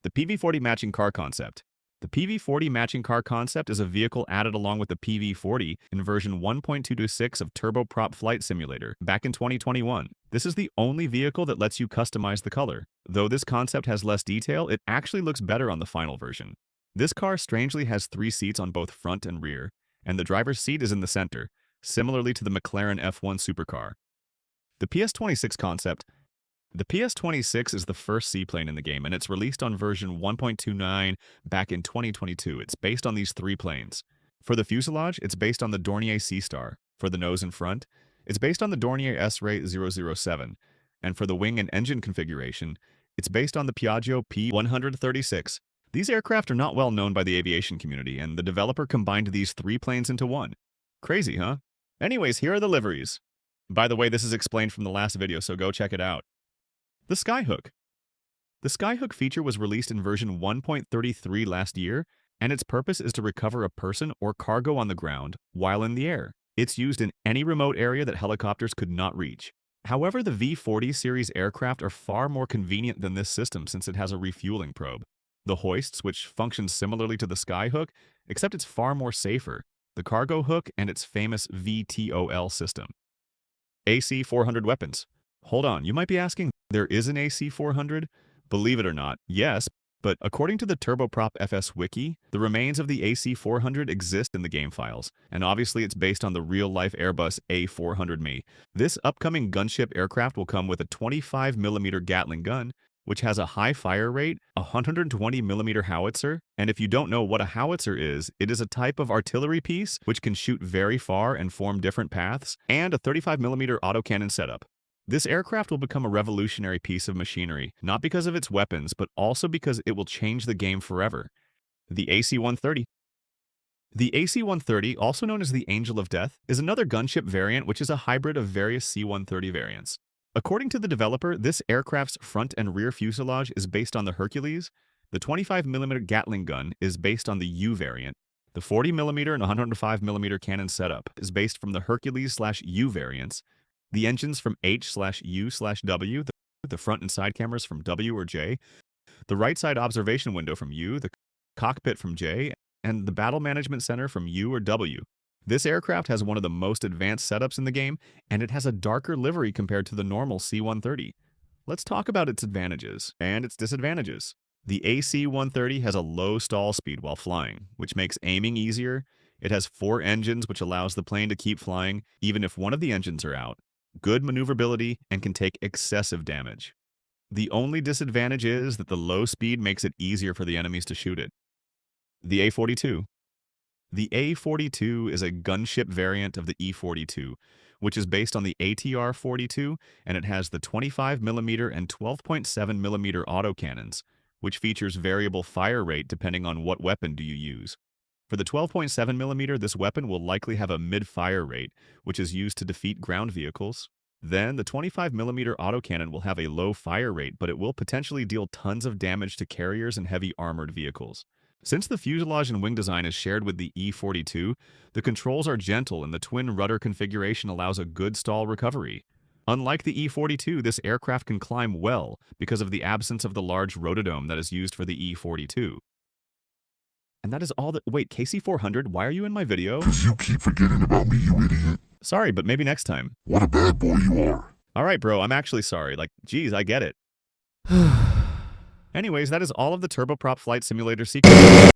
The PV40 matching car concept. The PV40 matching car concept is a vehicle added along with the PV40 in version 1.226 of Turboprop Flight Simulator back in 2021. This is the only vehicle that lets you customize the color. Though this concept has less detail, it actually looks better on the final version. This car strangely has 3 seats on both front and rear, and the driver's seat is in the center, similarly to the McLaren F1 supercar. The PS26 concept. The PS26 is the first seaplane in the game, and it's released on version 1.29 back in 2022. It's based on these 3 planes. For the fuselage, it's based on the Dornier Seastar. For the nose and front, it's based on the Dornier S-Ray 007. And for the wing and engine configuration, it's based on the Piaggio P136. These aircraft are not well known by the aviation community, and the developer combined these 3 planes into one. Crazy, huh? Anyways, here are the liveries. By the way, this is explained from the last video, so go check it out. The Skyhook. The Skyhook feature was released in version 1.33 last year, and its purpose is to recover a person or cargo on the ground while in the air. It's used in any remote area that helicopters could not reach. However, the V40 series aircraft are far more convenient than this system since it has a refueling probe. The hoists, which functions similarly to the Skyhook, except it's far more safer, the cargo hook and its famous VTOL system. AC-400 weapons. Hold on, you might be asking, there is an AC-400? Believe it or not, yes, but according to the Turboprop FS Wiki, the remains of the AC-400 exist in the game files, and obviously it's based on the real-life Airbus A400Me. This upcoming gunship aircraft will come with a 25mm Gatling gun, which has a high fire rate, a 120mm howitzer, and if you don't know what a howitzer is, it is a type of artillery piece which can shoot very far and form different paths, and a 35mm autocannon setup. This aircraft will become a revolutionary piece of machinery, not because of its weapons, but also because it will change the game forever. The AC-130. The AC-130, also known as the Angel of Death, is another gunship variant which is a hybrid of various C-130 variants. According to the developer, this aircraft's front and rear fuselage is based on the Hercules, the 25mm Gatling gun is based on the U variant, the 40mm and 105mm cannon setup is based from the Hercules/U variants, the engines from H/U/W, the front and side cameras from W or J, the right side observation window from U, the cockpit from J, and the battle management center from U or W. This aircraft has one of the most advanced setups in the game, and it has a darker livery compared to the normal C-130. Let's talk about its advantages and its disadvantages. The AC-130 has a low stall speed while flying, which makes aiming easier. It has 4 engines, which allows the plane to keep flying even if one of the engines are out, good maneuverability, and can take excessive damage. The only disadvantage is that the low speed makes it easier for the enemies to shoot it. The A-42. The A-42 is a gunship variant of the E-42, which is based on the ATR-42, and it has the 25mm and 12.7mm autocannons, which features variable fire rate depending on what weapon do you use. For the 12.7mm, this weapon will likely have a mid-fire rate, which is used to defeat ground vehicles. Then, the 25mm autocannon will have a low fire rate, but it will potentially deal tons of damage to carriers and heavy armored vehicles. Since the fuselage and wing design is shared with the E-42, the controls are gentle and the twin rudder configuration allows a good stall recovery. Unlike the E-42, this aircraft can climb well because of the absence of the large rotodome that is used for the E-42. And that is all that— Wait, KC-400, why are you in my video? 'Cause you keep forgetting about me, you idiot. Sorry, but maybe next time. What a bad boy you are. Alright, bro, I'm actually sorry. Like, geez, I get it. Anyways, that is all of the Turboprop Flight Simulator secrets.